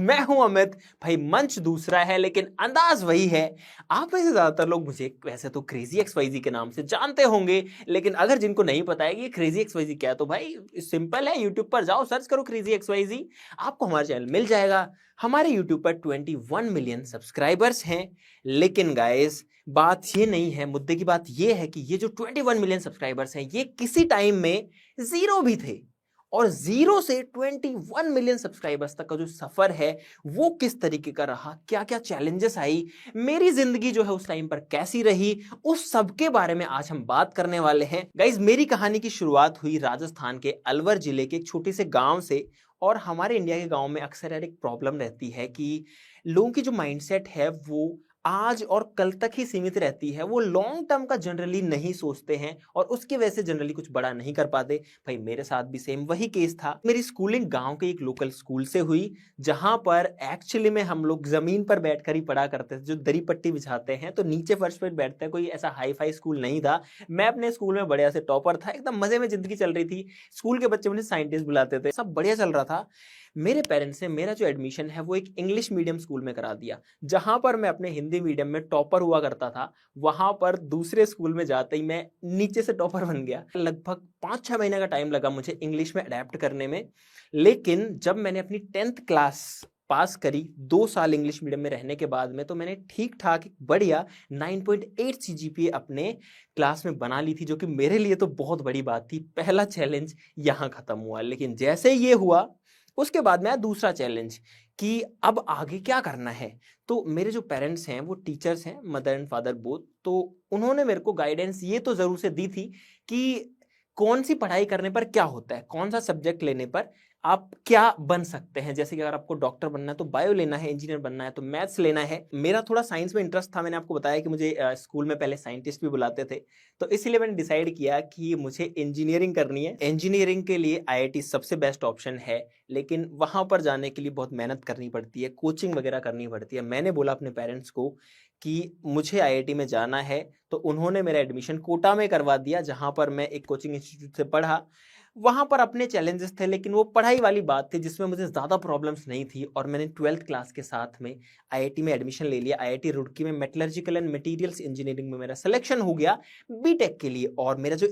मैं हूं अमित भाई। मंच दूसरा है लेकिन अंदाज वही है। आप में से ज्यादातर लोग मुझे वैसे तो क्रेजी एक्सवाईजी के नाम से जानते होंगे, लेकिन अगर जिनको नहीं पता है कि ये क्रेजी एक्सवाईजी क्या है तो भाई सिंपल है, यूट्यूब पर जाओ, सर्च करो क्रेजी एक्सवाईजी, आपको हमारा चैनल मिल जाएगा। हमारे यूट्यूब पर 21 मिलियन सब्सक्राइबर्स हैं। लेकिन गाइस बात ये नहीं है, मुद्दे की बात ये है कि ये जो 21 मिलियन सब्सक्राइबर्स हैं ये किसी टाइम में जीरो भी थे, और जीरो से 21 मिलियन सब्सक्राइबर्स तक का जो सफर है वो किस तरीके का रहा, क्या क्या चैलेंजेस आई, मेरी जिंदगी जो है उस टाइम पर कैसी रही, उस सब के बारे में आज हम बात करने वाले हैं। गाइज मेरी कहानी की शुरुआत हुई राजस्थान के अलवर जिले के एक छोटे से गांव से। और हमारे इंडिया के गांव में अक्सर यार एक प्रॉब्लम रहती है कि लोगों की जो माइंडसेट है वो आज और कल तक ही सीमित रहती है। वो लॉन्ग टर्म का जनरली नहीं सोचते हैं और उसकी वजह से जनरली कुछ बड़ा नहीं कर पाते। भाई मेरे साथ भी सेम वही केस था। मेरी स्कूलिंग गांव के एक लोकल स्कूल से हुई, जहां पर एक्चुअली में हम लोग जमीन पर बैठकर ही पढ़ा करते थे। जो दरी पट्टी बिछाते हैं तो नीचे फर्श पर बैठते हैं, कोई ऐसा हाई फाई स्कूल नहीं था। मैं अपने स्कूल में बढ़िया से टॉपर था, एकदम मजे में जिंदगी चल रही थी। स्कूल के बच्चे मुझे साइंटिस्ट बुलाते थे, सब बढ़िया चल रहा था। मेरे पेरेंट्स ने मेरा जो एडमिशन है वो एक इंग्लिश मीडियम स्कूल में करा दिया। जहां पर मैं अपने हिंदी मीडियम में टॉपर हुआ करता था, वहां पर दूसरे स्कूल में जाते ही मैं नीचे से टॉपर बन गया। लगभग 5-6 महीने का टाइम लगा मुझे इंग्लिश में अडेप्ट करने में। लेकिन जब मैंने अपनी 10th क्लास पास करी 2 साल इंग्लिश मीडियम में रहने के बाद में, तो मैंने ठीक ठाक बढ़िया 9.8 CGPA अपने क्लास में बना ली थी, जो कि मेरे लिए तो बहुत बड़ी बात थी। पहला चैलेंज यहाँ खत्म हुआ। लेकिन जैसे ये हुआ उसके बाद में आया दूसरा चैलेंज कि अब आगे क्या करना है। तो मेरे जो पेरेंट्स हैं वो टीचर्स हैं, मदर एंड फादर बोथ। तो उन्होंने मेरे को गाइडेंस ये तो जरूर से दी थी कि कौन सी पढ़ाई करने पर क्या होता है, कौन सा सब्जेक्ट लेने पर आप क्या बन सकते हैं। जैसे कि अगर आपको डॉक्टर बनना है तो बायो लेना है, इंजीनियर बनना है तो मैथ्स लेना है। मेरा थोड़ा साइंस में इंटरेस्ट था, मैंने आपको बताया कि मुझे स्कूल में पहले साइंटिस्ट भी बुलाते थे। तो इसीलिए मैंने डिसाइड किया कि मुझे इंजीनियरिंग करनी है। इंजीनियरिंग के लिए IIT सबसे बेस्ट ऑप्शन है, लेकिन वहां पर जाने के लिए बहुत मेहनत करनी पड़ती है, कोचिंग वगैरह करनी पड़ती है। मैंने बोला अपने पेरेंट्स को कि मुझे IIT में जाना है, तो उन्होंने मेरा एडमिशन कोटा में करवा दिया, जहां पर मैं एक कोचिंग इंस्टीट्यूट से पढ़ा। वहां पर अपने चैलेंजेस थे, लेकिन वो पढ़ाई वाली बात थी जिसमें मुझे ज्यादा प्रॉब्लम्स नहीं थी। और मैंने 12th क्लास के साथ में IIT में एडमिशन ले लिया। IIT रुड़की में मेटलर्जिकल एंड मटेरियल्स इंजीनियरिंग में मेरा सिलेक्शन हो गया बीटेक के लिए। और मेरा जो